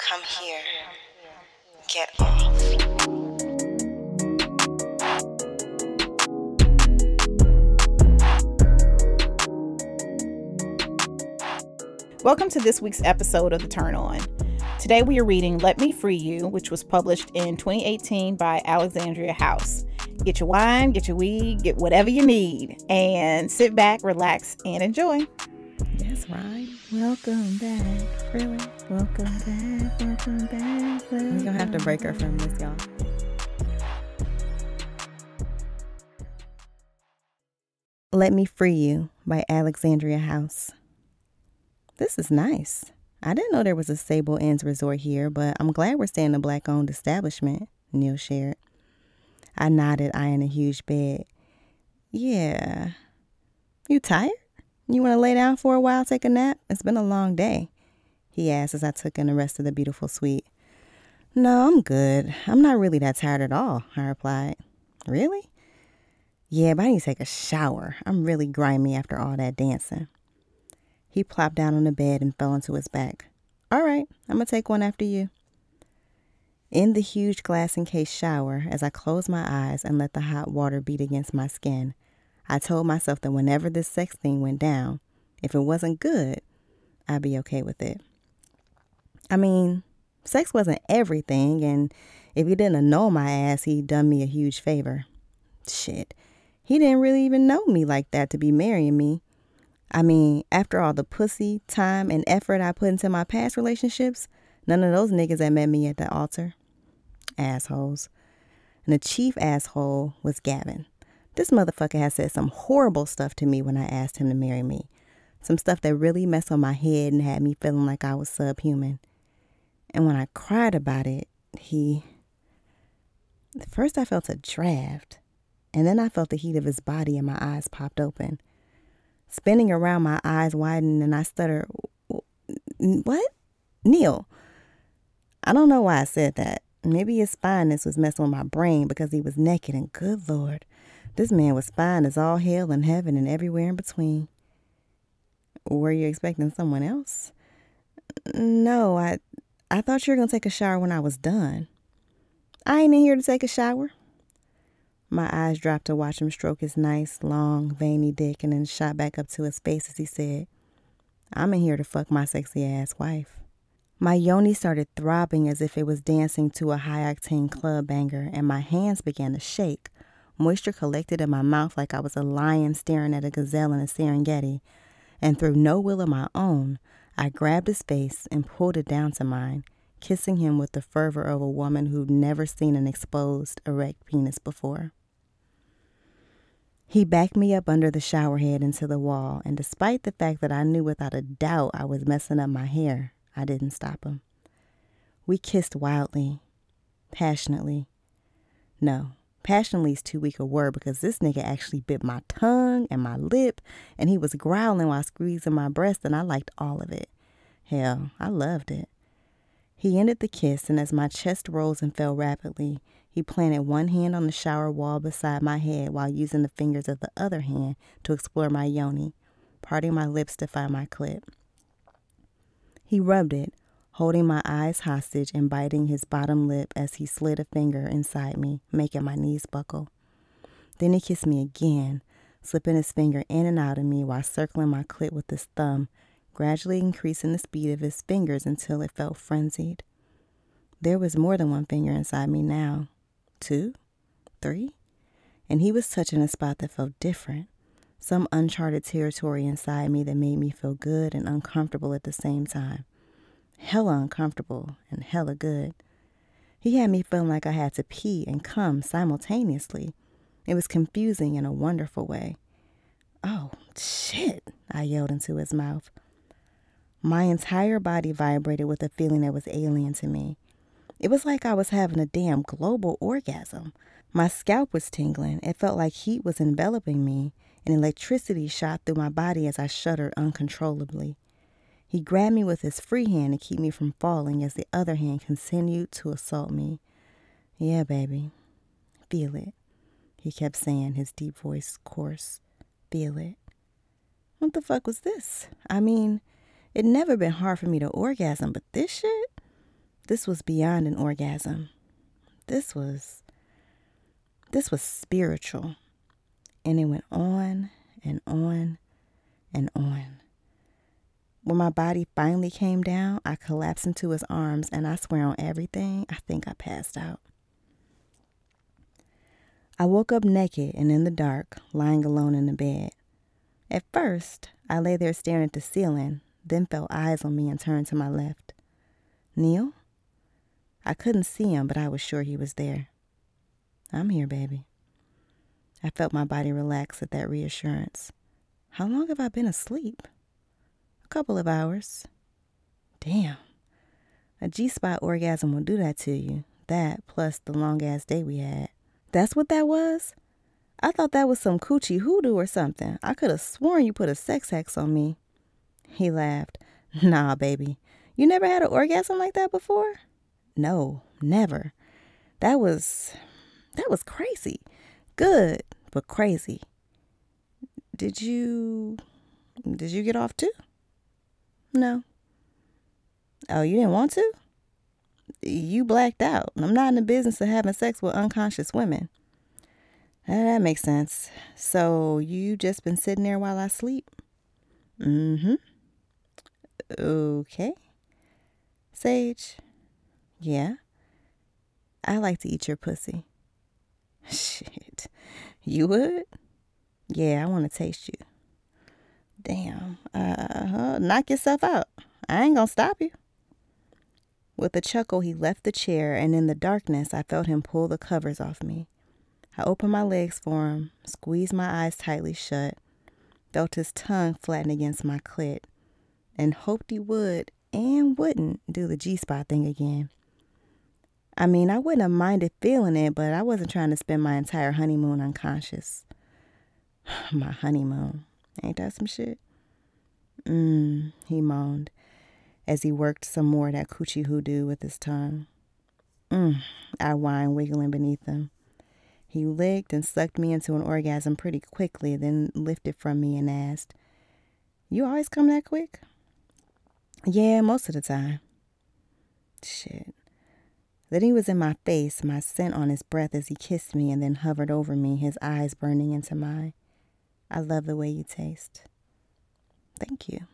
Come here. Get off. Welcome to this week's episode of The Turn On. Today we are reading Let Me Free You, which was published in 2018 by Alexandria House. Get your wine, get your weed, get whatever you need, and sit back, relax, and enjoy. That's right. Welcome back. Really? Welcome back. Welcome back. We're going to have to break her from this, y'all. Let Me Free You by Alexandria House. This is nice. I didn't know there was a Sable Inns resort here, but I'm glad we're staying in a Black-owned establishment, Neil shared. I nodded, eyeing a huge bed. Yeah. You tired? You want to lay down for a while, take a nap? It's been a long day, he asked as I took in the rest of the beautiful suite. No, I'm good. I'm not really that tired at all, I replied. Really? Yeah, but I need to take a shower. I'm really grimy after all that dancing. He plopped down on the bed and fell onto his back. All right, I'm going to take one after you. In the huge glass-encased shower, as I closed my eyes and let the hot water beat against my skin, I told myself that whenever this sex thing went down, if it wasn't good, I'd be okay with it. I mean, sex wasn't everything, and if he didn't annul my ass, he'd done me a huge favor. Shit, he didn't really even know me like that to be marrying me. I mean, after all the pussy, time, and effort I put into my past relationships, none of those niggas had met me at the altar. Assholes. And the chief asshole was Gavin. This motherfucker had said some horrible stuff to me when I asked him to marry me. Some stuff that really messed with my head and had me feeling like I was subhuman. And when I cried about it, First I felt a draft, and then I felt the heat of his body and my eyes popped open. Spinning around, my eyes widened and I stuttered, what? Neil. I don't know why I said that. Maybe his spineless was messing with my brain because he was naked, and good Lord, this man was fine as all hell in heaven and everywhere in between. Were you expecting someone else? No, I thought you were going to take a shower when I was done. I ain't in here to take a shower. My eyes dropped to watch him stroke his nice, long, veiny dick and then shot back up to his face as he said, I'm in here to fuck my sexy ass wife. My yoni started throbbing as if it was dancing to a high-octane club banger, and my hands began to shake. Moisture collected in my mouth like I was a lion staring at a gazelle in a Serengeti, and through no will of my own, I grabbed his face and pulled it down to mine, kissing him with the fervor of a woman who'd never seen an exposed, erect penis before. He backed me up under the shower head into the wall, and despite the fact that I knew without a doubt I was messing up my hair, I didn't stop him. We kissed wildly, passionately. No, passionately is too weak a word because this nigga actually bit my tongue and my lip, and he was growling while squeezing my breast, and I liked all of it. Hell, I loved it. He ended the kiss, and as my chest rose and fell rapidly, he planted one hand on the shower wall beside my head while using the fingers of the other hand to explore my yoni, parting my lips to find my clit. He rubbed it, holding my eyes hostage and biting his bottom lip as he slid a finger inside me, making my knees buckle. Then he kissed me again, slipping his finger in and out of me while circling my clit with his thumb, gradually increasing the speed of his fingers until it felt frenzied. There was more than one finger inside me now. 2, 3, and he was touching a spot that felt different, some uncharted territory inside me that made me feel good and uncomfortable at the same time. Hella uncomfortable and hella good. He had me feeling like I had to pee and come simultaneously. It was confusing in a wonderful way. Oh, shit, I yelled into his mouth. My entire body vibrated with a feeling that was alien to me. It was like I was having a damn global orgasm. My scalp was tingling. It felt like heat was enveloping me, and electricity shot through my body as I shuddered uncontrollably. He grabbed me with his free hand to keep me from falling as the other hand continued to assault me. Yeah, baby. Feel it, he kept saying, his deep voice coarse. Feel it. What the fuck was this? I mean, it'd never been hard for me to orgasm, but this shit? This was beyond an orgasm. This was spiritual. And it went on and on and on. When my body finally came down, I collapsed into his arms, and I swear on everything, I think I passed out. I woke up naked and in the dark, lying alone in the bed. At first, I lay there staring at the ceiling, then felt eyes on me and turned to my left. Neil? I couldn't see him, but I was sure he was there. I'm here, baby. I felt my body relax at that reassurance. How long have I been asleep? A couple of hours. Damn. A G-spot orgasm will do that to you. That plus the long-ass day we had. That's what that was? I thought that was some coochie hoodoo or something. I could have sworn you put a sex hex on me. He laughed. Nah, baby. You never had an orgasm like that before? No, never. That was crazy. Good, but crazy. Did you get off too? No. Oh, you didn't want to? You blacked out. I'm not in the business of having sex with unconscious women. That makes sense. So you just been sitting there while I sleep? Mm-hmm. Okay. Sage? Yeah? I like to eat your pussy. Shit. You would? Yeah, I want to taste you. Damn. Knock yourself out. I ain't gonna stop you. With a chuckle, he left the chair, and in the darkness, I felt him pull the covers off me. I opened my legs for him, squeezed my eyes tightly shut, felt his tongue flatten against my clit, and hoped he would and wouldn't do the G-spot thing again. I mean, I wouldn't have minded feeling it, but I wasn't trying to spend my entire honeymoon unconscious. My honeymoon. Ain't that some shit? He moaned as he worked some more of that coochie hoodoo with his tongue. I whined, wiggling beneath him. He licked and sucked me into an orgasm pretty quickly, then lifted from me and asked, You always come that quick? Yeah, most of the time. Shit. Then he was in my face, my scent on his breath as he kissed me and then hovered over me, his eyes burning into mine. I love the way you taste. Thank you.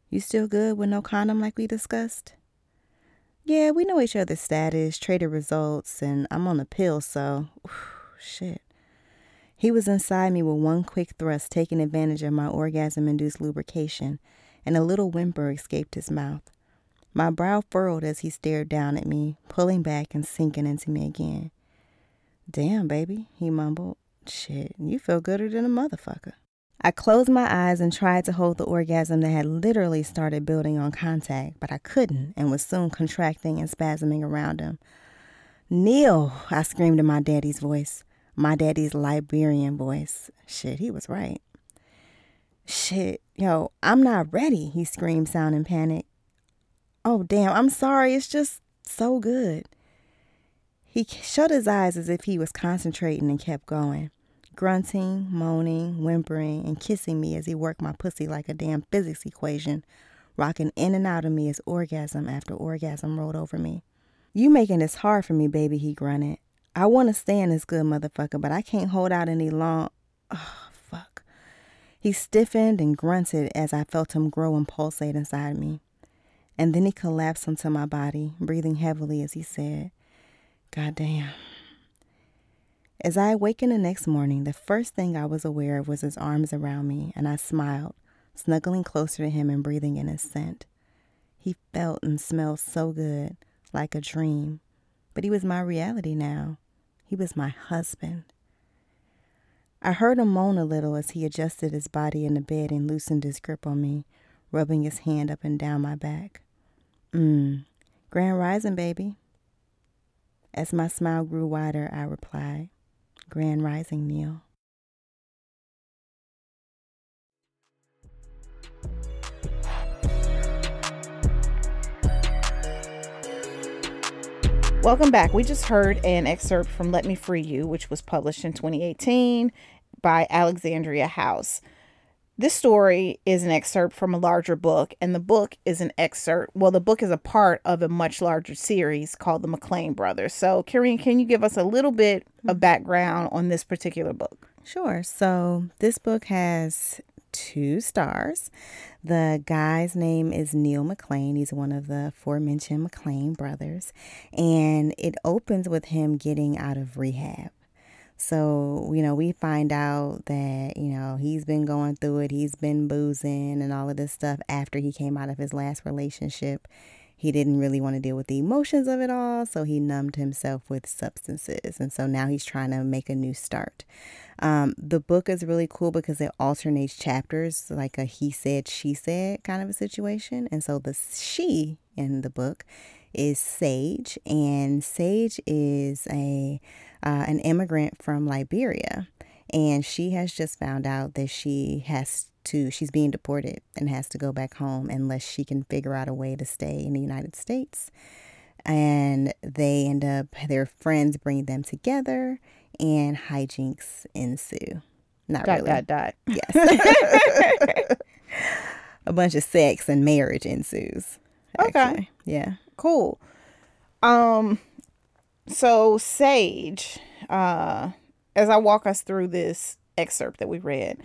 You still good with no condom like we discussed? Yeah, we know each other's status, traded results, and I'm on a pill, so... shit. He was inside me with one quick thrust, taking advantage of my orgasm-induced lubrication, and a little whimper escaped his mouth. My brow furrowed as he stared down at me, pulling back and sinking into me again. Damn, baby, he mumbled. Shit, you feel gooder than a motherfucker. I closed my eyes and tried to hold the orgasm that had literally started building on contact, but I couldn't and was soon contracting and spasming around him. Neil, I screamed in my daddy's voice, my daddy's Liberian voice. Shit, he was right. Shit, yo, I'm not ready, he screamed, sounding panicked. Oh, damn, I'm sorry, it's just so good. He shut his eyes as if he was concentrating and kept going. Grunting, moaning, whimpering, and kissing me as he worked my pussy like a damn physics equation, rocking in and out of me as orgasm after orgasm rolled over me. You making this hard for me, baby, he grunted. I want to stay in this good motherfucker, but I can't hold out any long... Oh, fuck. He stiffened and grunted as I felt him grow and pulsate inside me. And then he collapsed onto my body, breathing heavily as he said, God damn. As I awakened the next morning, the first thing I was aware of was his arms around me, and I smiled, snuggling closer to him and breathing in his scent. He felt and smelled so good, like a dream, but he was my reality now. He was my husband. I heard him moan a little as he adjusted his body in the bed and loosened his grip on me, rubbing his hand up and down my back. Grand rising, baby. As my smile grew wider, I replied, Grand rising, Neil. Welcome back. We just heard an excerpt from Let Me Free You, which was published in 2018 by Alexandria House. this story is an excerpt from a larger book, and the book is an excerpt. Well, the book is a part of a much larger series called the McLean Brothers. So, Karine, can you give us a little bit of background on this particular book? Sure. So this book has 2 stars. The guy's name is Neil McLean. He's one of the aforementioned McLean brothers. And it opens with him getting out of rehab. So, we find out that, he's been going through it. He's been boozing and all of this stuff after he came out of his last relationship. He didn't really want to deal with the emotions of it all, so he numbed himself with substances. And so now he's trying to make a new start. The book is really cool because it alternates chapters, like a he said, she said kind of a situation. And so the she in the book is Sage, and Sage is an immigrant from Liberia. And she has just found out that she's being deported and has to go back home unless she can figure out a way to stay in the United States. And their friends bring them together and hijinks ensue. Not really. Yes. A bunch of sex and marriage ensues. Actually. Okay. Yeah. Cool. So Sage, as I walk us through this excerpt that we read,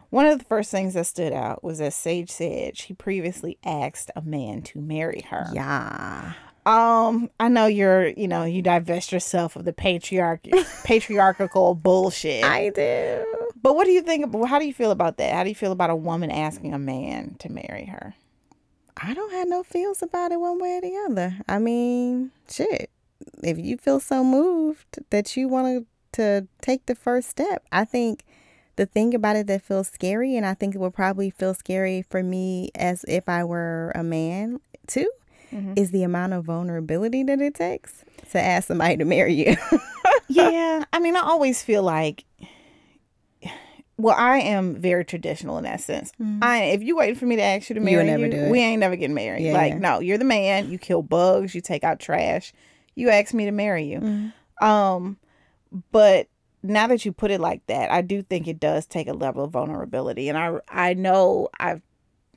one of the first things that stood out was that Sage said she previously asked a man to marry her. Yeah. I know you divest yourself of the patriarchal bullshit. I do. But what do you think? How do you feel about that? How do you feel about a woman asking a man to marry her? I don't have no feels about it one way or the other. I mean, shit. If you feel so moved that you want to take the first step, I think the thing about it that feels scary, and I think it would probably feel scary for me as if I were a man too, is the amount of vulnerability that it takes to ask somebody to marry you. Yeah. I mean, I always feel like, well, I am very traditional in that sense. If you waiting for me to ask you to marry you, we ain't never getting married. Yeah. No, you're the man. You kill bugs. You take out trash. You asked me to marry you. But now that you put it like that, I do think it does take a level of vulnerability. And I know I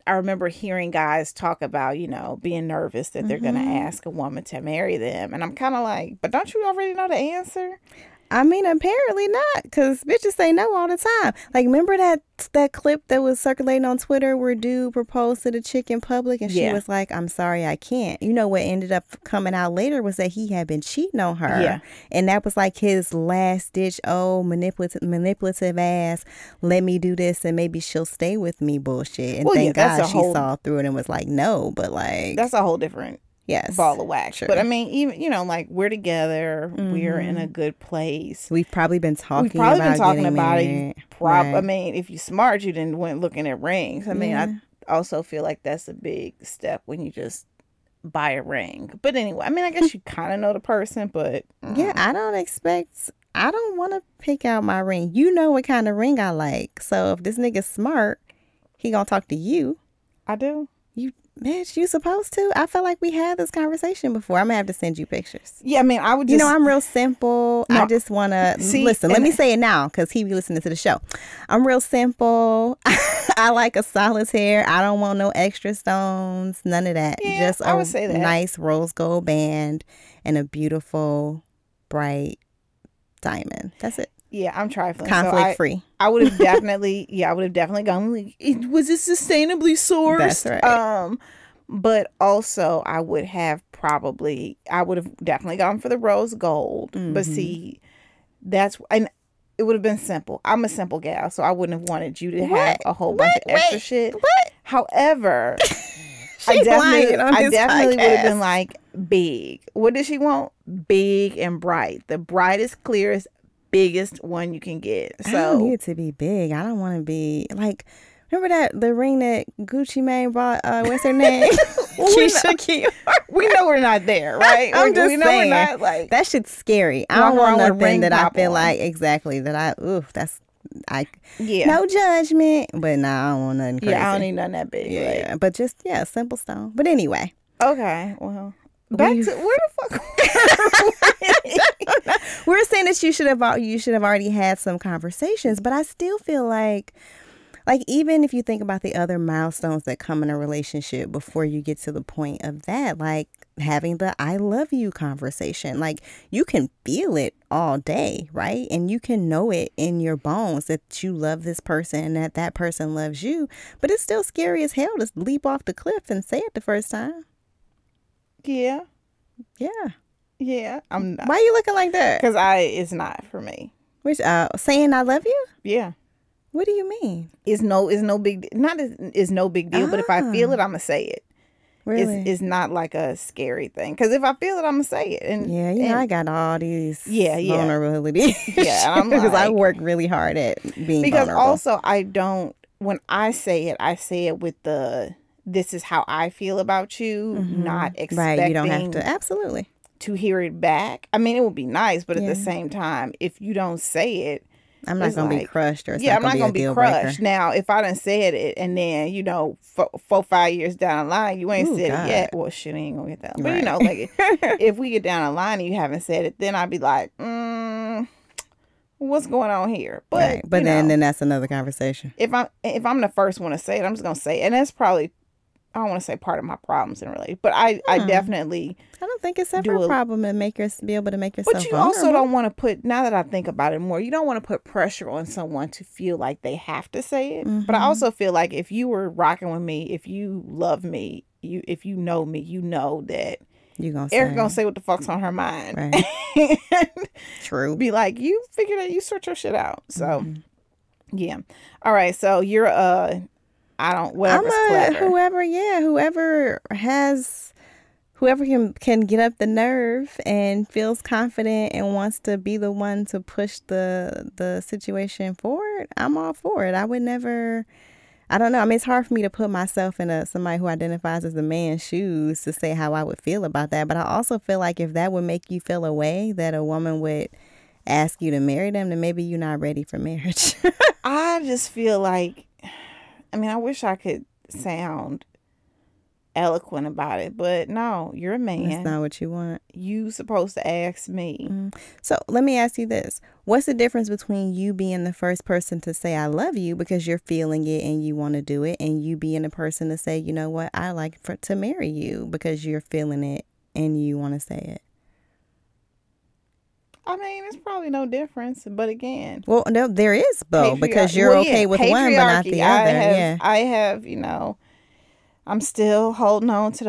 remember hearing guys talk about, being nervous that they're going to ask a woman to marry them. And I'm kind of like, but don't you already know the answer? I mean, apparently not, because bitches say no all the time. Like, remember that clip that was circulating on Twitter where dude proposed to the chick in public and she was like, I'm sorry, I can't. You know what ended up coming out later was that he had been cheating on her. Yeah. And that was like his last ditch, manipulative ass, let me do this and maybe she'll stay with me bullshit. And thank God she saw through it and was like, no, but like. That's a whole different. Yes. Ball of wax. Sure. But I mean, even, like, we're together. We're in a good place. We've probably been talking about it. Right. I mean, if you're smart, you didn't went looking at rings. I mean, I also feel like that's a big step when you just buy a ring. But anyway, I mean, I guess you kind of know the person, but. Yeah, I don't want to pick out my ring. You know what kind of ring I like. So if this nigga's smart, he gonna talk to you. I do. Bitch, you supposed to? I felt like we had this conversation before. I'm going to have to send you pictures. Yeah, I mean, I would just... I'm real simple. No, I just want to... Listen, let me say it now because he be listening to the show. I'm real simple. I like a solitaire. I don't want no extra stones. None of that. Yeah, just I would say that. Nice rose gold band and a beautiful, bright diamond. That's it. Yeah, I'm trifling. Conflict free. I would have definitely, gone, like, was it sustainably sourced? That's right. But also I would have definitely gone for the rose gold. But see, and it would have been simple. I'm a simple gal, so I wouldn't have wanted you to have a whole bunch of extra shit. What? However, I definitely would have been like, big. What did she want? Big and bright. The brightest, clearest, biggest one you can get. So I don't need it to be big. I don't want to be like, remember the ring that Gucci Mane bought, what's her name? We know we're not there, right? I'm just saying, we're not, like, that shit's scary. I don't want nothing that I feel like exactly that no judgment, but nah, I don't want nothing crazy. Yeah, I don't need nothing that big. Yeah, right? But just simple stone. But anyway, okay, well, back to where the fuck we're saying that you should have already had some conversations, but I still feel like Like, even if you think about the other milestones that come in a relationship before you get to the point of that, like having the I love you conversation, like you can feel it all day, right? And you can know it in your bones that you love this person and that that person loves you. But it's still scary as hell to leap off the cliff and say it the first time. Yeah. Yeah. Yeah. I'm not. Why are you looking like that? Because it's not for me. Which, saying I love you? Yeah. What do you mean? It's no big, not is no big deal, but if I feel it, I'm going to say it. Really? It's not like a scary thing. Because if I feel it, I'm going to say it. And yeah, you know, I got all these vulnerabilities. Yeah, I'm because I like- work really hard at being because vulnerable. also when I say it with this is how I feel about you, not expecting Right, you don't have to. Absolutely. to hear it back. I mean, it would be nice, but at the same time, if you don't say it, I'm not going to be crushed or I'm not going to be crushed. Now, if I done said it and then, 4-5 years down the line, you ain't said it yet. Well, shit, I ain't going to get that. But, Right. like, if we get down the line and you haven't said it, then I'd be like, what's going on here? But, right. But then that's another conversation. If I'm the first one to say it, I'm just going to say it. And that's probably, I don't want to say part of my problems in relationship, but I definitely. I don't think it's ever a problem to be able to make yourself But you vulnerable. also don't want to put, now that I think about it more, you don't want to put pressure on someone to feel like they have to say it. But I also feel like if you were rocking with me, if you love me, if you know me, you know that Erica's going to say what the fuck's on her mind. Right. True. Be like, you figure that you sort your shit out. So, yeah. All right. So you're whatever's clever. Whoever can get up the nerve and feels confident and wants to be the one to push the situation forward, I'm all for it. I would never, I don't know. I mean, it's hard for me to put myself in somebody who identifies as a man's shoes to say how I would feel about that. But I also feel like if that would make you feel a way that a woman would ask you to marry them, then maybe you're not ready for marriage. I just feel like, I mean, I wish I could sound eloquent about it, but no, you're a man. That's not what you want. You supposed to ask me. So let me ask you this. What's the difference between you being the first person to say I love you because you're feeling it and you want to do it, and you being the person to say, you know what, I like to marry you because you're feeling it and you want to say it? I mean, it's probably no difference, but again. Well, no, there is, though, because you're okay with one but not the other. I have, I'm still holding on to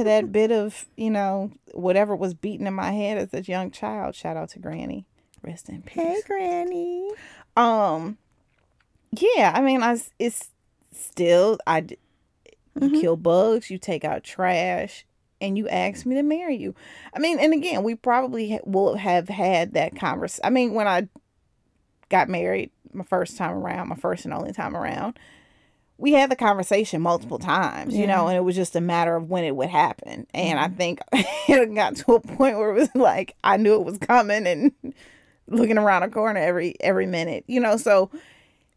that bit of, whatever was beating in my head as a young child. Shout out to Granny. Rest in peace. Hey, Granny. Yeah, I mean, it's still, you kill bugs, you take out trash, and you ask me to marry you. I mean, and again, we probably will have had that conversation. I mean, when I got married my first and only time around, we had the conversation multiple times, and it was just a matter of when it would happen. And I think it got to a point where it was like, I knew it was coming and looking around a corner every minute, so.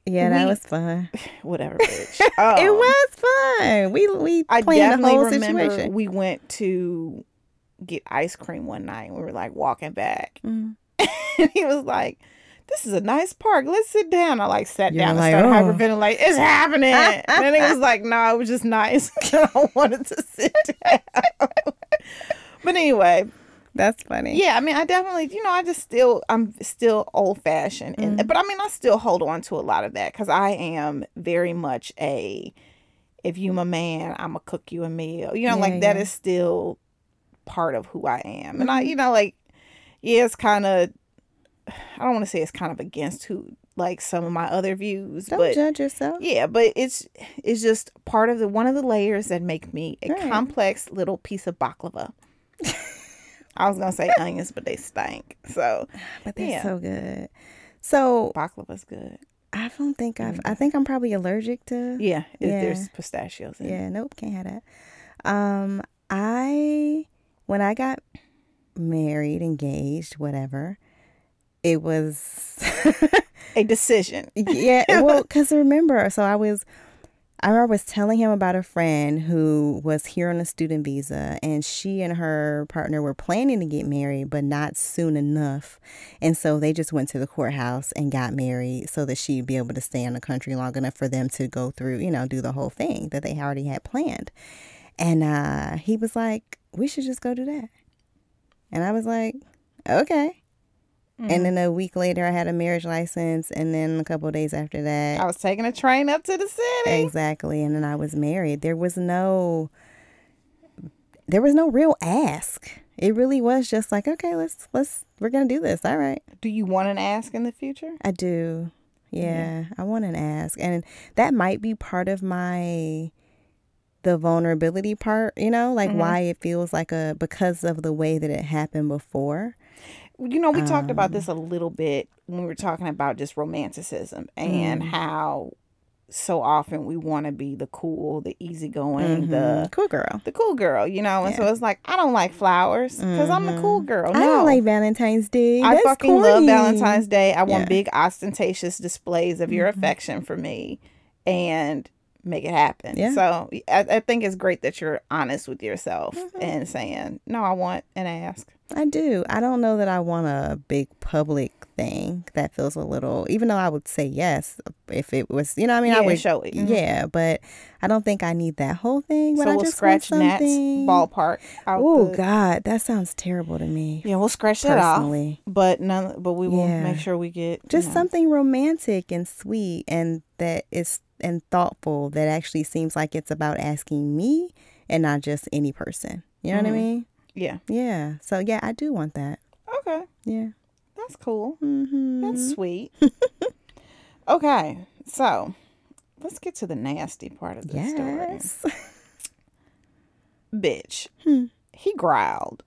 Yeah, that was fun. Whatever, bitch. It was fun. We planned the whole situation. We went to get ice cream one night and we were like walking back. And he was like, this is a nice park. Let's sit down. I sat down and started hyperventilating. It's happening. And then he was like, no, it was just nice. I wanted to sit down. But anyway. That's funny. Yeah, I mean, I definitely, I'm still old fashioned. But I mean, I still hold on to a lot of that because I am very much if you my man, I'm going to cook you a meal. That is still part of who I am. And it's kind of, I don't want to say it's kind of against some of my other views. Don't judge yourself. Yeah, but it's just part of one of the layers that make me a complex little piece of baklava. I was going to say onions, but they stank. So, but they're so good. So, baklava's good. I don't think I think I'm probably allergic to. Yeah, there's pistachios in it. Yeah, nope, can't have that. When I got married, engaged, whatever, it was a decision. Yeah, well, because remember, so I I was telling him about a friend who was here on a student visa, and she and her partner were planning to get married, but not soon enough. And so they just went to the courthouse and got married so that she'd be able to stay in the country long enough for them to go through, do the whole thing that they already had planned. And he was like, we should just go do that. And I was like, okay. And then a week later, I had a marriage license. And then a couple of days after that, I was taking a train up to the city. Exactly. And then I was married. There was no real ask. It really was just like, okay, we're going to do this. All right. Do you want an ask in the future? I do. Yeah. I want an ask. And that might be part of the vulnerability part, why it feels like because of the way that it happened before. We talked about this a little bit when we were talking about just romanticism and how so often we want to be the cool, the easygoing, the cool girl. The cool girl, And so it's like, I don't like flowers because I'm the cool girl. No. I don't like Valentine's Day. I That's fucking corny. love Valentine's Day. I want big ostentatious displays of your affection for me and make it happen. Yeah. So I think it's great that you're honest with yourself and saying, no, I want an ask. I do. I don't know that I want a big public thing that feels a little, even though I would say yes if it was, I would show it. Yeah, but I don't think I need that whole thing. But So I we'll just scratch want Nat's something. ballpark out. Oh God, that sounds terrible to me. Yeah, we'll scratch that off. But we will make sure we get just something romantic and sweet and that is and thoughtful that actually seems like it's about asking me and not just any person. You know what I mean? Yeah. Yeah. So yeah, I do want that. Okay. Yeah. That's cool. That's sweet. Okay. So let's get to the nasty part of the story. Bitch. He growled.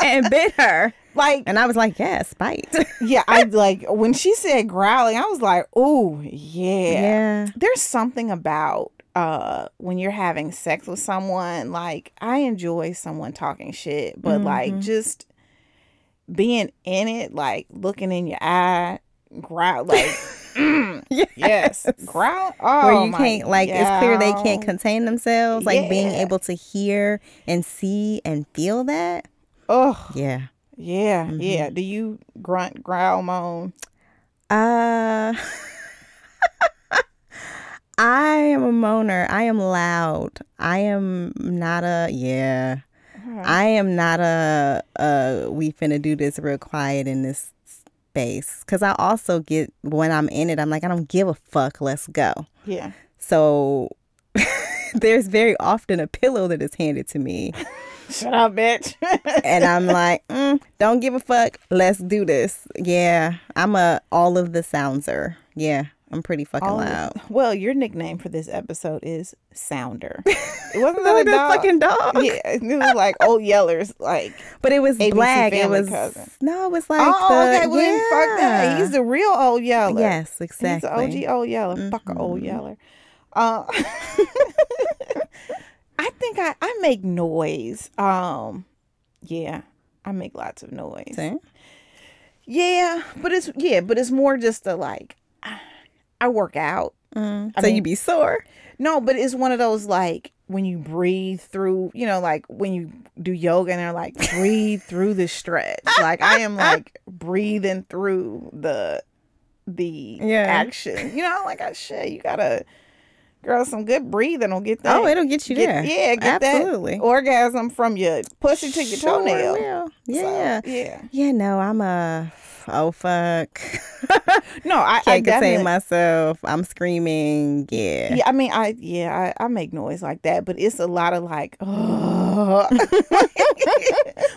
And bit her. Like, and I was like, yeah, spite. Yeah, I like when she said growling, I was like, oh yeah. Yeah. There's something about when you're having sex with someone, like I enjoy someone talking shit, but like just being in it, like looking in your eye, growl, like yes, growl. Oh, where you can't, like, it's clear they can't contain themselves, like being Yeah. able to hear and see and feel that. Oh Yeah. yeah, yeah. Do you grunt, growl, moan? I am a moaner. I am loud. I am not a I am not a we finna do this real quiet in this space. Cause I also get, when I'm in it, I'm like, I don't give a fuck. Let's go. Yeah. So there's very often a pillow that is handed to me. Shut up, bitch. And I'm like, don't give a fuck. Let's do this. Yeah. I'm a all of the soundser. Yeah. I'm pretty fucking loud. Well, your nickname for this episode is Sounder. It wasn't Like that a that dog? fucking dog. Yeah, it was like old yellers, like. But it was ABC black. It Family was Cousin. no, it was like Okay, well then fuck that. He's the real old yeller. Yes, exactly. He's the OG old yeller. Fuck a old yeller. I think I make noise. Yeah, I make lots of noise. See? Yeah, but it's more just a like. I work out. So you be sore? No, but it's one of those like when you breathe through, like when you do yoga and they're like breathe through the stretch. Like I am like breathing through the action. Like shit, you gotta, girl, some good breathing will get that. Oh, it'll get you there. Yeah, get absolutely that orgasm from your pussy to your toenail. Will. Yeah, so, yeah. Yeah, no, I'm a. Oh fuck! No, I can't contain definitely myself. I'm screaming. Yeah. Yeah, I mean, I make noise like that, but it's a lot of like,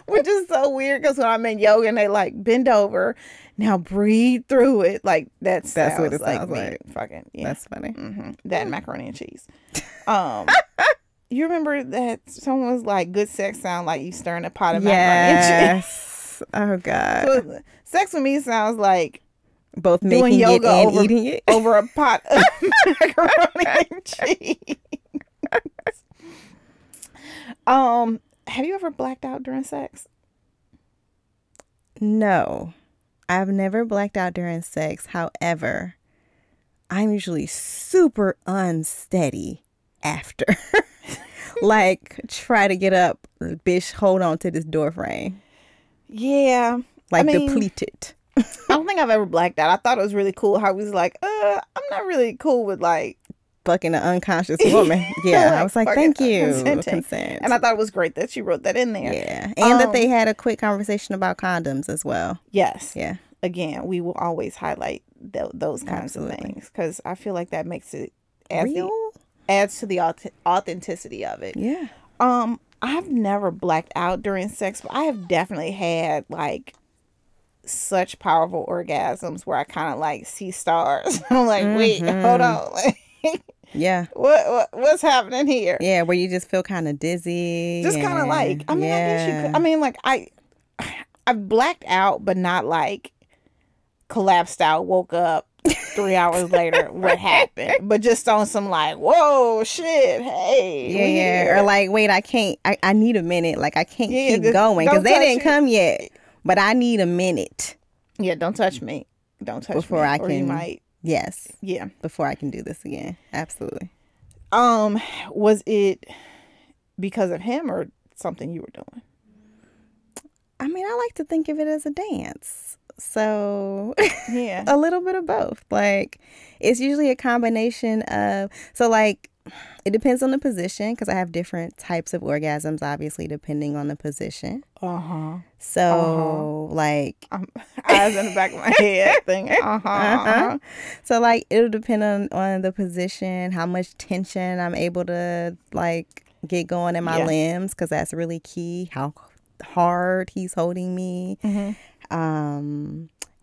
which is so weird because when I'm in yoga and they like bend over, now breathe through it. Like that's what it like sounds me. like. Fucking yeah. That's funny. That and macaroni and cheese. You remember that someone was like, "Good sex sound like you stirring a pot of macaroni and cheese." Oh God. So, sex with me sounds like both doing making yoga it and over, eating it over a pot of macaroni and cheese. Have you ever blacked out during sex? No, I've never blacked out during sex. However, I'm usually super unsteady after. Like, try to get up, bitch, hold on to this door frame. Yeah. Like, I mean, depleted. I don't think I've ever blacked out. I thought it was really cool how he was like, I'm not really cool with like fucking an unconscious woman. Yeah. I was like, thank you. Consent. And I thought it was great that she wrote that in there. Yeah. And that they had a quick conversation about condoms as well. Yes. Yeah. Again, we will always highlight those kinds of things because I feel like that makes it adds to the authenticity of it. Yeah. I've never blacked out during sex, but I have definitely had like such powerful orgasms where I kind of like see stars. I'm like, wait, hold on. Like, yeah. What's happening here? Yeah, where you just feel kind of dizzy. Just kind of like, I mean, I guess you could. I mean, like I've blacked out, but not like collapsed out, woke up 3 hours later, what happened? But just on some like, whoa, shit, hey. Yeah. Or like, wait, I need a minute. Like, I can't keep going because they didn't come yet. But I need a minute. Yeah, don't touch me. Don't touch before me. I can. Or you might. Yes. Yeah. Before I can do this again. Absolutely. Was it because of him or something you were doing? I mean, I like to think of it as a dance. So yeah, a little bit of both. Like, it's usually a combination of, so like, it depends on the position because I have different types of orgasms, obviously, depending on the position. So, like, eyes in the back of my head thing. So, like, it'll depend on the position, how much tension I'm able to, like, get going in my limbs because that's really key. How hard he's holding me.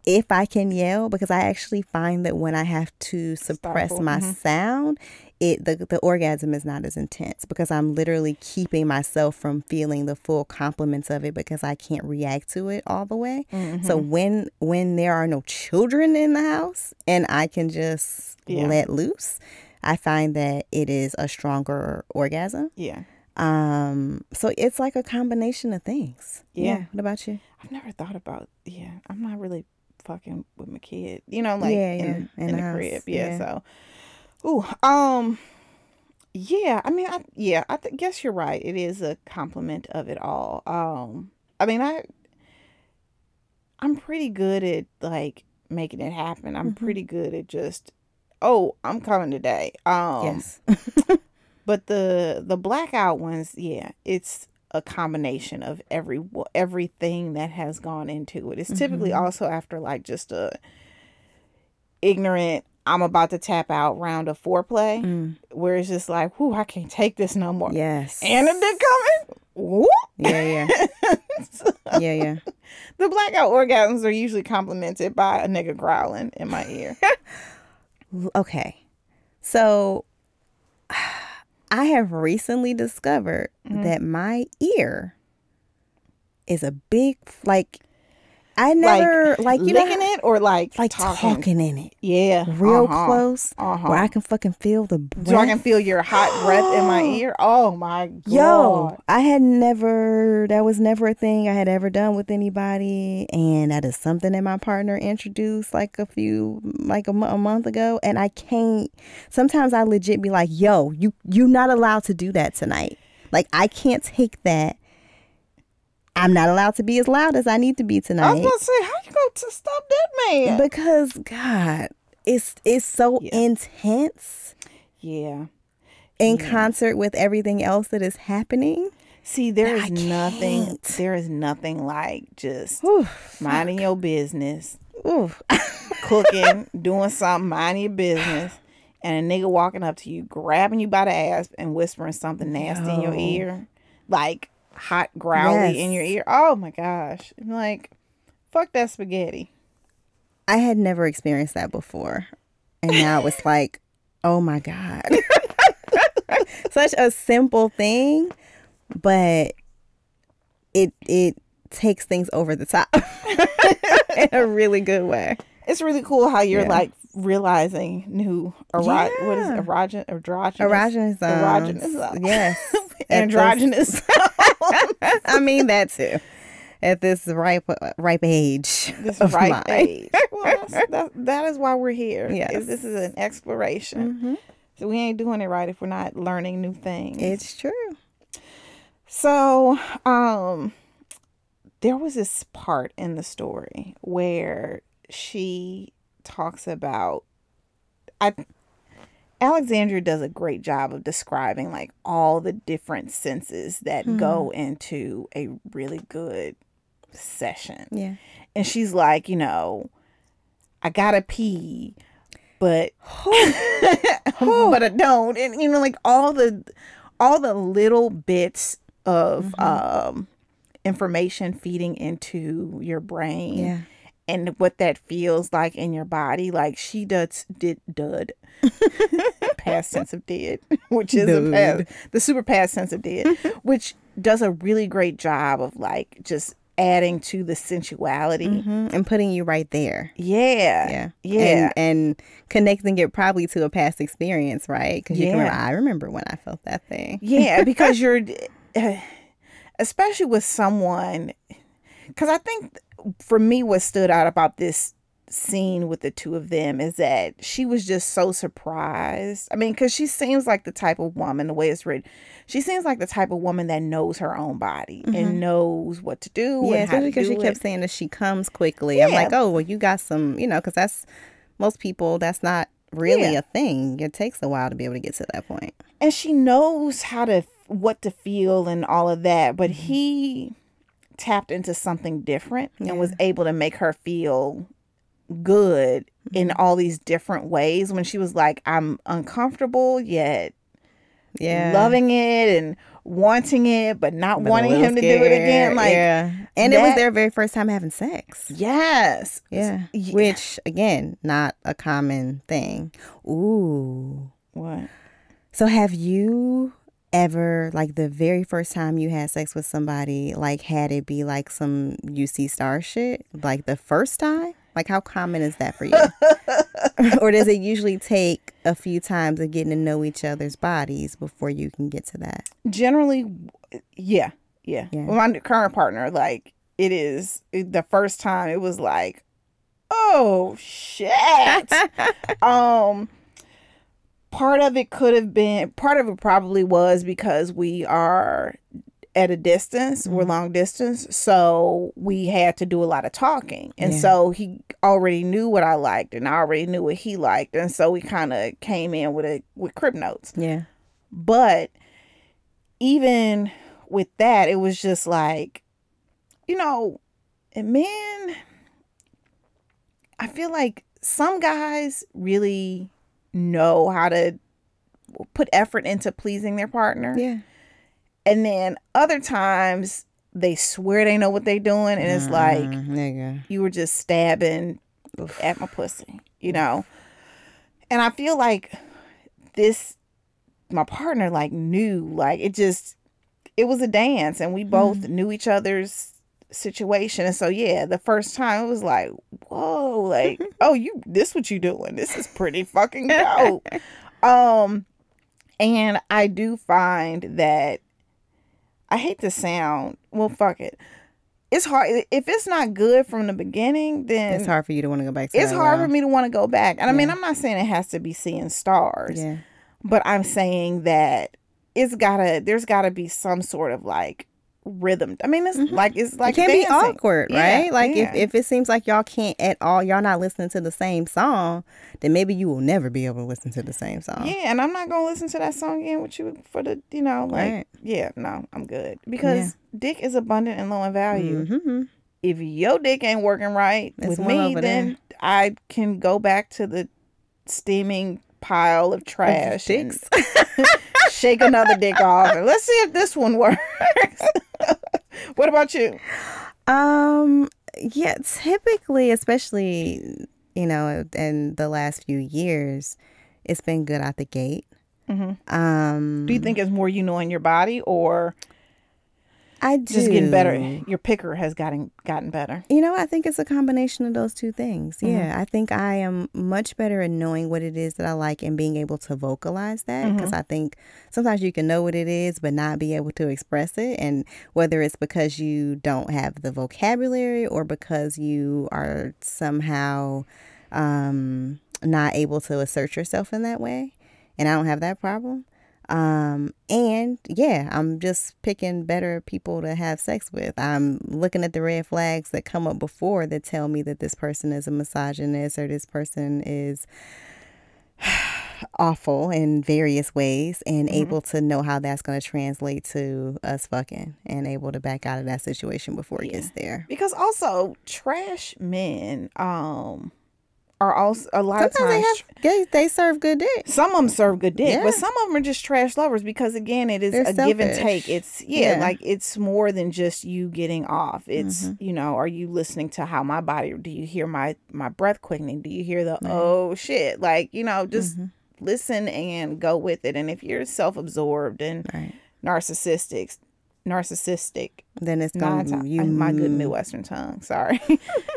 If I can yell, because I actually find that when I have to suppress my sound, the orgasm is not as intense because I'm literally keeping myself from feeling the full compliments of it because I can't react to it all the way. So when there are no children in the house and I can just let loose, I find that it is a stronger orgasm. Yeah. So it's like a combination of things. Yeah. What about you? I've never thought about, I'm not really fucking with my kid, you know, like in the crib. So, I mean, I guess you're right. It is a complement of it all. I mean, I'm pretty good at like making it happen. I'm pretty good at just, I'm coming today. Yes. But the blackout ones, it's a combination of everything that has gone into it. It's typically also after like just a ignorant, I'm about to tap out round of foreplay where it's just like, I can't take this no more. Yes. And it did coming. Whoop. Yeah. Yeah. The blackout orgasms are usually complemented by a nigga growling in my ear. Okay. So I have recently discovered that my ear is a big, like, I never, like you licking it or like talking in it. Yeah. Real close. Where I can fucking feel the breath. So I can feel your hot breath in my ear. Oh my God. Yo, that was never a thing I had ever done with anybody. And that is something that my partner introduced like a month ago. And I can't, sometimes I legit be like, yo, you're not allowed to do that tonight. Like, I can't take that. I'm not allowed to be as loud as I need to be tonight. I was about to say, how you going to stop that man? Because, God, it's so intense. Yeah. In concert with everything else that is happening. See, there is nothing like just minding your business, cooking, doing something, minding your business, and a nigga walking up to you, grabbing you by the ass and whispering something nasty in your ear. Like, hot growly in your ear. Oh my gosh. I'm like, fuck that spaghetti. I had never experienced that before. And now it's like, oh my God. Such a simple thing, but it takes things over the top in a really good way. It's really cool how you're like realizing new what is it? Erogenous. Yes. Androgynous. I mean that too. at this ripe age. This of ripe mine. age. Well, that is why we're here. Yes. This is an exploration. Mm-hmm. So we ain't doing it right if we're not learning new things. It's true. So, there was this part in the story where she talks about, Alexandria does a great job of describing like all the different senses that go into a really good session. Yeah. And she's like, I gotta pee, but but I don't. And like all the little bits of information feeding into your brain. Yeah. And what that feels like in your body, like she did past tense of did, which is the super past tense of did, which does a really great job of like just adding to the sensuality and putting you right there. Yeah. And connecting it probably to a past experience, right? Because you can remember, I remember when I felt that thing. Yeah, because you're, especially with someone, because I think for me, what stood out about this scene with the two of them is that she was just so surprised. I mean, because she seems like the type of woman, the way it's written, she seems like the type of woman that knows her own body and knows what to do. Yeah, and how especially because she kept saying that she comes quickly. I'm like, oh, well, you got some, because that's, most people, that's not really a thing. It takes a while to be able to get to that point. And she knows what to feel and all of that, but he tapped into something different and was able to make her feel good in all these different ways when she was like, I'm uncomfortable yet loving it and wanting it but not wanting him to do it again. Like, and it was their very first time having sex. Yes. Yeah. Which again, not a common thing. Ooh. What? So have you ever, like the very first time you had sex with somebody, like had it be like some UC Star shit? Like the first time? Like how common is that for you? Or does it usually take a few times of getting to know each other's bodies before you can get to that? Generally, yeah. With my current partner, like the first time it was like, oh shit. Part of it probably was because we are at a distance, we're long distance, so we had to do a lot of talking. And so he already knew what I liked and I already knew what he liked. And so we kind of came in with crib notes. Yeah. But even with that, it was just like, men, I feel like some guys really know how to put effort into pleasing their partner. Yeah. And then other times they swear they know what they're doing. And it's like, nigga, you were just stabbing at my pussy, And I feel like my partner like knew, like it was a dance and we both knew each other's situation. And so, the first time it was like, whoa, like, oh, this what you doing? This is pretty fucking dope. And I do find that I hate to sound, well, fuck it. It's hard. If it's not good from the beginning, then it's hard for you to want to go back to It's hard for me to want to go back. And I mean, I'm not saying it has to be seeing stars. Yeah. But I'm saying that there's gotta be some sort of like rhythm. I mean, it's like it can be awkward, right? Like if it seems like y'all can't at all, y'all not listening to the same song, then maybe you will never be able to listen to the same song. Yeah, and I'm not gonna listen to that song again with you for the like no, I'm good because dick is abundant and low in value. Mm-hmm. If your dick ain't working right with me, then I can go back to the steaming pile of trash and shake another dick off and let's see if this one works. What about you? Yeah, typically, especially in the last few years, it's been good out the gate. Do you think it's more in your body or I do. Just getting better. Your picker has gotten better. You know, I think it's a combination of those two things. Yeah, I think I am much better at knowing what it is that I like and being able to vocalize that, because I think sometimes you can know what it is but not be able to express it, and whether it's because you don't have the vocabulary or because you are somehow not able to assert yourself in that way, and I don't have that problem. And yeah, I'm just picking better people to have sex with. I'm looking at the red flags that come up before that tell me that this person is a misogynist or this person is awful in various ways, and able to know how that's going to translate to us fucking, and able to back out of that situation before it gets there. Because also trash men, are also a lot Sometimes of times they serve good dick. some of them serve good dick, Yeah. but some of them are just trash lovers, because again, it is They're a give and selfish. take. It's Yeah. like it's more than just you getting off. It's you know, are you listening to how my body? Do you hear my breath quickening? Do you hear the oh shit? Like, you know, just listen and go with it. And if you're self-absorbed and narcissistic, Then it's nine going times, to my good Midwestern tongue. Sorry,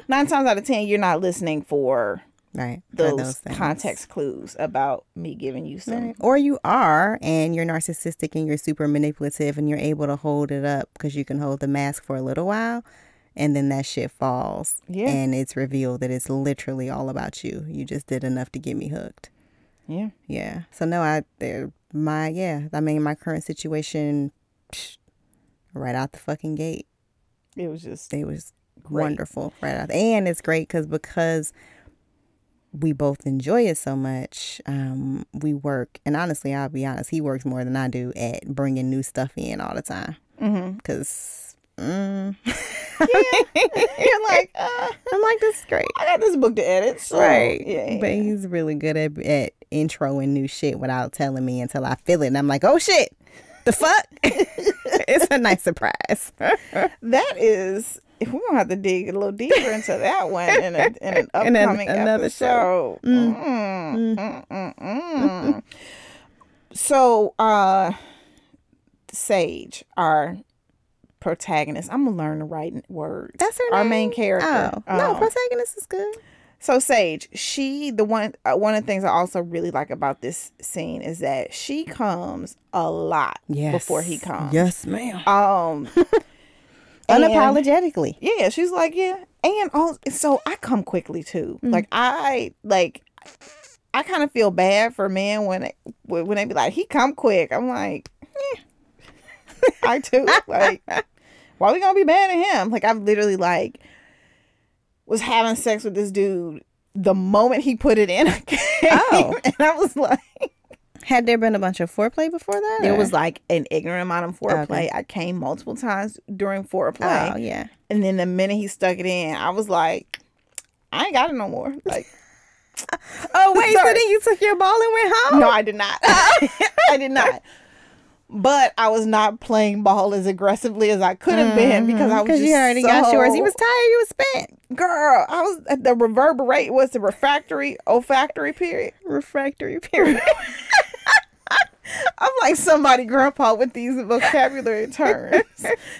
9 times out of 10, you're not listening for for those things. context clues about me giving you some. Right. Or you are, and you're narcissistic and you're super manipulative, and you're able to hold it up because you can hold the mask for a little while, and then that shit falls. Yeah. And it's revealed that it's literally all about you. You just did enough to get me hooked. Yeah. Yeah. So no, I mean, my current situation, right out the fucking gate, It was just it was great. wonderful right out. And it's great because we both enjoy it so much. We work, and honestly, I'll be honest, he works more than I do at bringing new stuff in all the time. Because You're like, I'm like, this is great. I got this book to edit. So, Right. Yeah. But he's really good at introing new shit without telling me until I feel it. And I'm like, oh shit, the fuck? It's a nice surprise. That is, if we're going to have to dig a little deeper into that one in an upcoming another episode. So, Sage, our protagonist, I'm going to learn to write words. That's her Our name? main character. Oh, no, protagonist is good. So Sage, one of the things I also really like about this scene is that she comes a lot before he comes. Yes, ma'am. And- Unapologetically. Yeah, she's like, yeah. And so I come quickly too. Like I kind of feel bad for men when they be like, he come quick. I'm like, I too. Like, why we gonna be mad at him? Like, I've literally was having sex with this dude the moment he put it in. And I was like, had there been a bunch of foreplay before that? there or? was like an ignorant amount of foreplay. Okay. I came multiple times during foreplay. Oh, yeah. And then the minute he stuck it in, I was like, I ain't got it no more. Like, Oh, wait, so Sorry. then you took your ball and went home? no, I did not. I did not. But I was not playing ball as aggressively as I could have been because I was just you already got yours. You was tired. You was spent. girl. I was at the reverberate. What's the olfactory period? Refractory period. I'm like somebody grandpa with these vocabulary terms.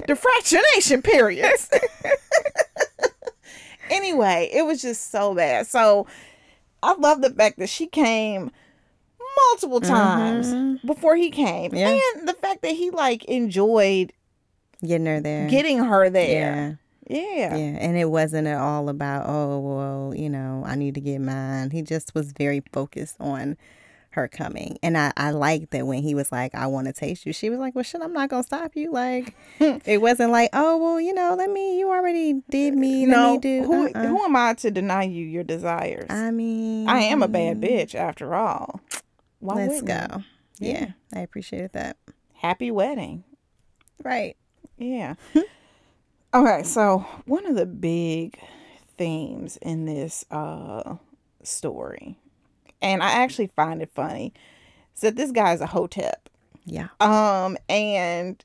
Diffractionation periods. Anyway, it was just so bad. So I love the fact that she came multiple times before he came. Yeah. And the fact that he enjoyed Getting her there. getting her Yeah. there. Yeah. Yeah. And it wasn't at all about, oh, well, I need to get mine. He just was very focused on her coming. And I liked that when he was like, I want to taste you. She was like, well, shit, I'm not going to stop you. Like, it wasn't like, oh, well, you already did me. No, Let me do. who am I to deny you your desires? I mean. I am a bad bitch after all. Why Let's wouldn't go. I? Yeah. I appreciated that. Happy wedding. Right. Yeah. Okay, so one of the big themes in this story, and I actually find it funny, is that this guy is a hotep. Yeah. And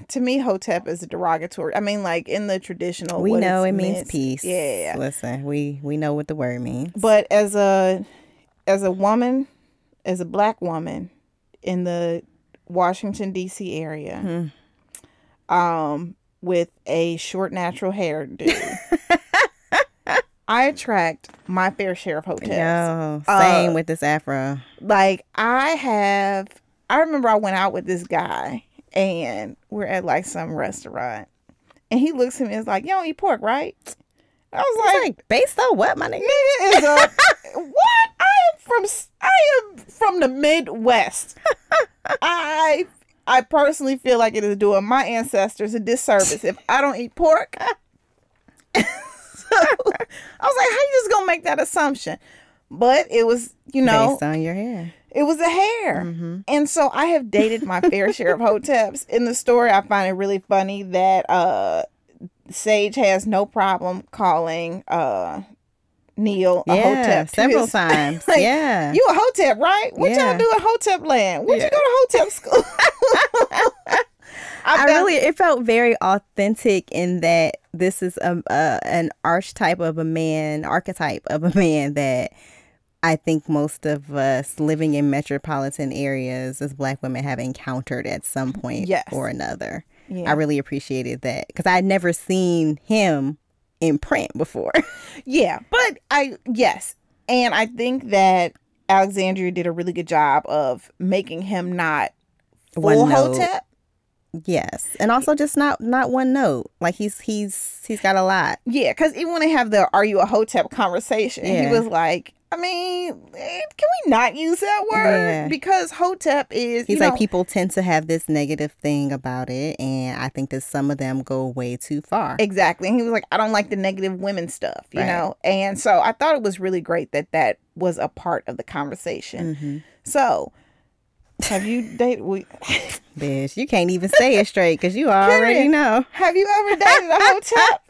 to me, hotep is a derogatory. I mean, in the traditional, We what know it's it means meant- peace. Yeah. Listen, we know what the word means. But as a woman, as a black woman in the Washington D.C. area, with a short natural hairdo. I attract my fair share of hoteps. Yo, same with this afro. Like I remember I went out with this guy and we're at like some restaurant and he looks at me and is like, "You don't eat pork, right?" I was like, "Based on what, my nigga?" Nigga is a what? I am from the Midwest. I personally feel like it is doing my ancestors a disservice if I don't eat pork. So I was like, how you just gonna make that assumption? But it was, based on your hair. It was a hair. Mm-hmm. And so I have dated my fair share of hoteps. In the story, I find it really funny that Sage has no problem calling Neil a hotep. Several times. Like, yeah. You a hotep, right? What y'all do at hotep land? Where'd you go to hotep school? It felt very authentic in that this is an archetype of a man that I think most of us living in metropolitan areas as Black women have encountered at some point or another. Yeah. I really appreciated that because I had never seen him in print before. Yeah, but and I think that Alexandria did a really good job of making him not full hotep. Yes, and also just not one note. Like he's got a lot. Yeah, because even when they have the "Are you a hotep?" conversation, he was like, I mean, can we not use that word? Yeah. Because hotep is... He's like, people tend to have this negative thing about it, and I think that some of them go way too far. Exactly. And he was like, I don't like the negative women stuff, you know? And so I thought it was really great that was a part of the conversation. Mm-hmm. So... have you dated... Bitch, you can't even say it straight because you already know. Have you ever dated a hotep?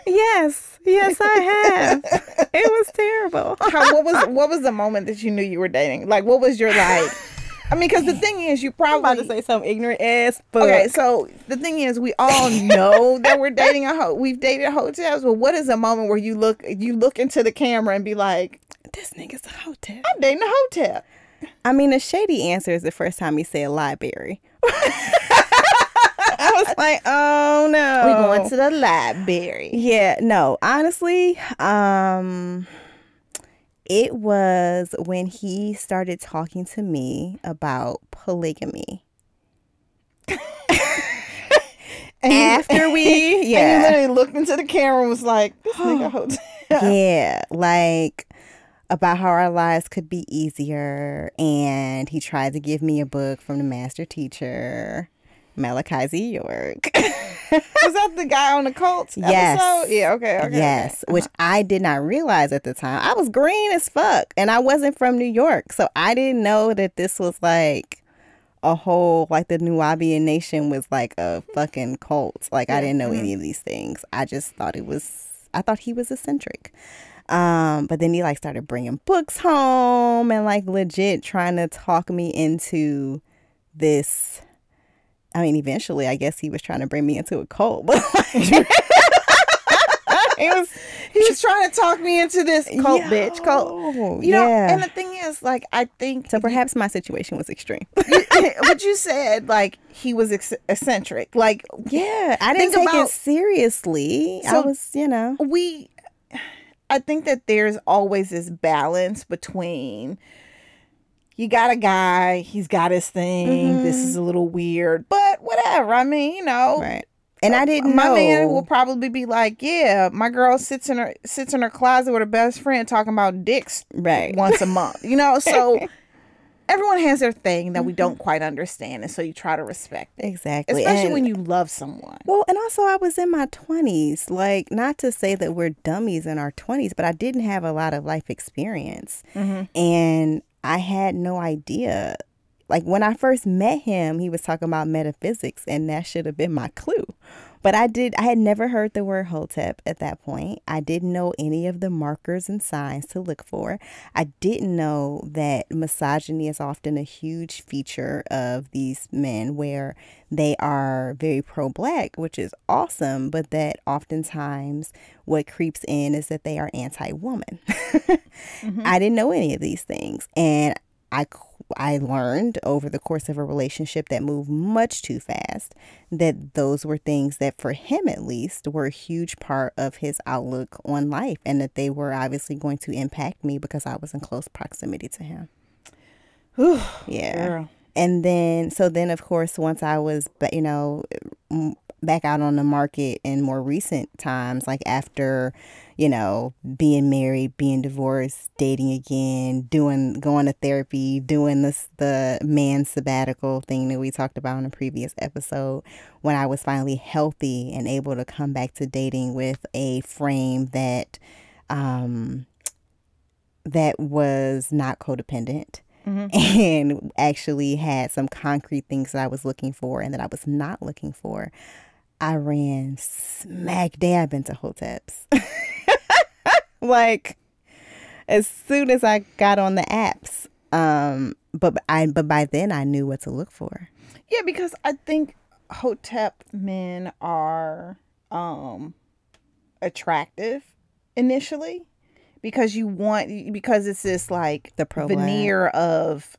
Yes, I have. It was terrible. What was the moment that you knew you were dating? Like, what was your like... I mean, because the thing is, you probably... I'm about to say something ignorant as fuck. Okay, so the thing is, we all know that we're dating we've dated hoteps, but what is a moment where you look into the camera and be like, this nigga's a hotep. I'm dating a hotep. I mean, the shady answer is the first time he said library. I was like, oh no. We're going to the library. Yeah, no, honestly, it was when he started talking to me about polygamy. After we, and he literally looked into the camera and was like, this nigga hotep. Yeah, like... about how our lives could be easier, and he tried to give me a book from the master teacher, Malachi Z. York. Was that the guy on the cults episode? Yeah, okay. Yes, which I did not realize at the time. I was green as fuck, and I wasn't from New York, so I didn't know that this was like a whole, like the Nubian nation was like a fucking cult. Like I didn't know any of these things. I just thought I thought he was eccentric. But then he like started bringing books home and like legit trying to talk me into this. I mean, eventually I guess he was trying to bring me into a cult, but like, he was trying to talk me into this cult, bitch. Cult. You know, and the thing is, like, I think so perhaps my situation was extreme. But you said like he was eccentric. Like, yeah, I didn't take it seriously. So I was, I think that there's always this balance between you got a guy, he's got his thing, this is a little weird, but whatever. I mean, Right. And I didn't know. My man will probably be like, yeah, my girl sits in her closet with her best friend talking about dicks once a month. So everyone has their thing that we don't quite understand, and so you try to respect it. Exactly. Especially when you love someone. Well, and also I was in my 20s. Like, not to say that we're dummies in our 20s, but I didn't have a lot of life experience. Mm-hmm. And I had no idea. Like, when I first met him, he was talking about metaphysics, and that should have been my clue. But I had never heard the word hotep at that point. I didn't know any of the markers and signs to look for. I didn't know that misogyny is often a huge feature of these men, where they are very pro-Black, which is awesome, but that oftentimes what creeps in is that they are anti-woman. Mm-hmm. I didn't know any of these things. And I learned over the course of a relationship that moved much too fast that those were things that, for him at least, were a huge part of his outlook on life, and that they were obviously going to impact me because I was in close proximity to him. Whew, Yeah. girl. And then, of course, once I was, back out on the market in more recent times, like after, being married, being divorced, dating again, going to therapy, doing the man sabbatical thing that we talked about in a previous episode, when I was finally healthy and able to come back to dating with a frame that was not codependent. And actually had some concrete things that I was looking for and that I was not looking for, I ran smack dab into hoteps. Like, as soon as I got on the apps. But by then I knew what to look for. Yeah, because I think hotep men are attractive initially. Because it's this like The pro veneer of,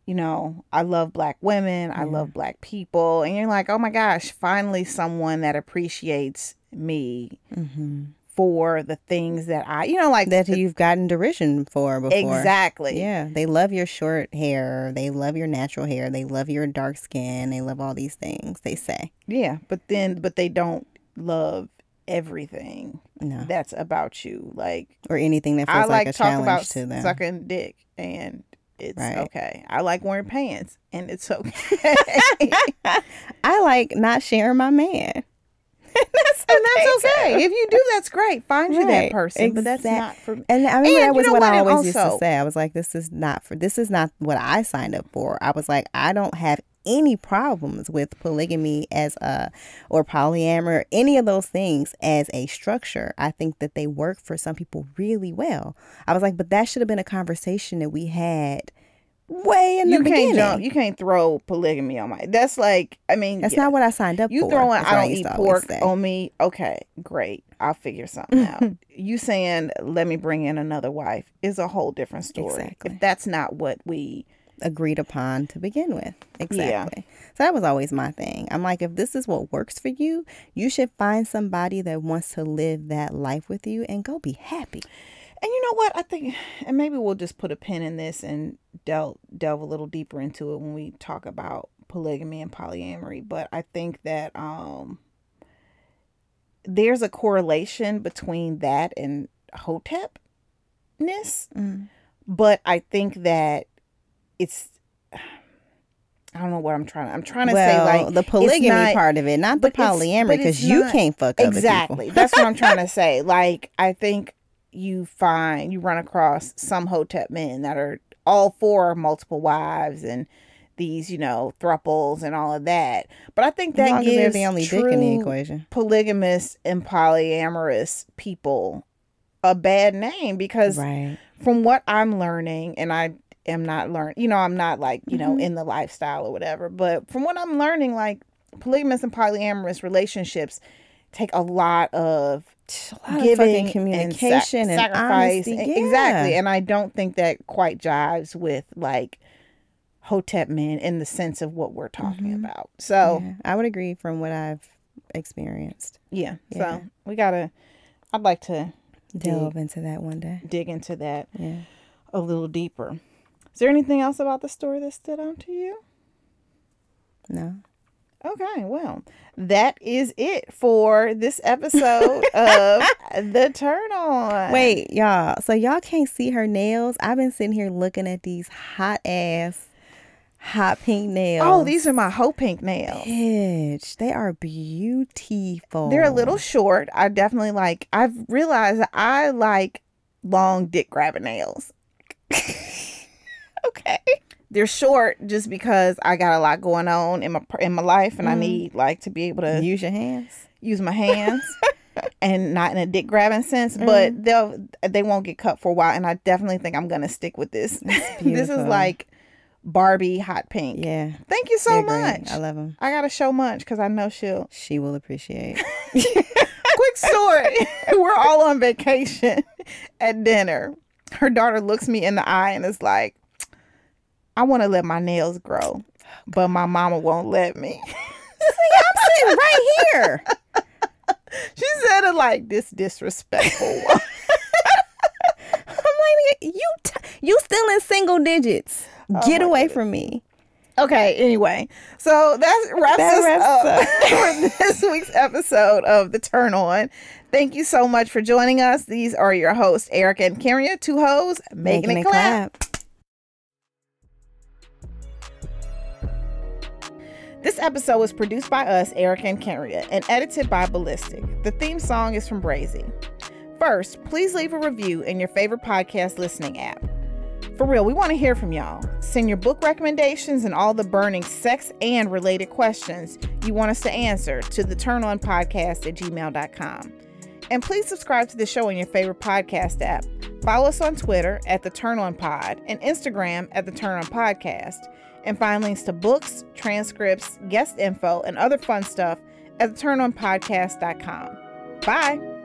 I love black women, I love black people. And you're like, oh my gosh, finally someone that appreciates me for the things that that you've gotten derision for before. Exactly. Yeah. They love your short hair. They love your natural hair. They love your dark skin. They love all these things, they say. Yeah. But they don't love everything that's about you, or anything that feels like a challenge to them. Sucking dick, and it's right. Okay. I like wearing pants, and it's okay. I like not sharing my man. That's okay. If you do, that's great. Find you that person, but that's not for me. And I mean, that was what I always used to say. I was like, this is not what I signed up for. I was like, I don't have any problems with polygamy or polyamory or any of those things as a structure. I think that they work for some people really well. I was like, but that should have been a conversation that we had way in the beginning. You can't throw polygamy on my. That's like, I mean, that's not what I signed up for. You throwing I don't eat pork on me. Okay, great. I'll figure something out. You saying let me bring in another wife is a whole different story. Exactly. If that's not what we agreed upon to begin with. Exactly. Yeah. So that was always my thing. I'm like, if this is what works for you, you should find somebody that wants to live that life with you and go be happy. And you know what? I think, and maybe we'll just put a pin in this and delve a little deeper into it when we talk about polygamy and polyamory. But I think that there's a correlation between that and hotepness. But I think that it's, I don't know what I'm trying to say, like the polygamy part of it, not the polyamory, because you can't fuck other people. Exactly. That's what I'm trying to say. Like, I think you run across some hotep men that are all for multiple wives and these, thruples and all of that. But I think that gives they're the only dick in the equation. Polygamous and polyamorous people a bad name, because from what I'm learning, and I am not I'm not like, in the lifestyle or whatever, but from what I'm learning, like polygamous and polyamorous relationships take a lot of giving, communication and sacrifice. Honesty. Yeah. Exactly. And I don't think that quite jives with like hotep men in the sense of what we're talking about. So I would agree from what I've experienced. Yeah. So I'd like to delve into that one day. Dig into that a little deeper. Is there anything else about the story that stood out to you? No. Okay, well, that is it for this episode of The Turn On. Wait, y'all. So y'all can't see her nails. I've been sitting here looking at these hot pink nails. Oh, these are my Ho Pink nails. Bitch, they are beautiful. They're a little short. I've realized that I like long dick grabbing nails. Okay. They're short just because I got a lot going on in my life, and I need to be able to use my hands, and not in a dick grabbing sense. But they won't get cut for a while, and I definitely think I'm gonna stick with this. This is like Barbie hot pink. Yeah. Thank you so much. Great. I love them. I gotta show Munch because I know she will appreciate. Quick story. We're all on vacation at dinner. Her daughter looks me in the eye and is like, I want to let my nails grow, but my mama won't let me. I'm sitting right here. She said it like this disrespectful. I'm like, you still in single digits. Get away from me. Okay, anyway, so that wraps us up for this week's episode of The Turn On. Thank you so much for joining us. These are your hosts, Erica and Kenya, two hoes, making it clap. This episode was produced by us, Erica and Kenya, and edited by Ballistic. The theme song is from Brazy. First, please leave a review in your favorite podcast listening app. For real, we want to hear from y'all. Send your book recommendations and all the burning sex and related questions you want us to answer to theturnonpodcast@gmail.com. And please subscribe to the show in your favorite podcast app. Follow us on Twitter @theturnonpod and Instagram @theturnonpodcast. And find links to books, transcripts, guest info, and other fun stuff at theturnonpodcast.com. Bye.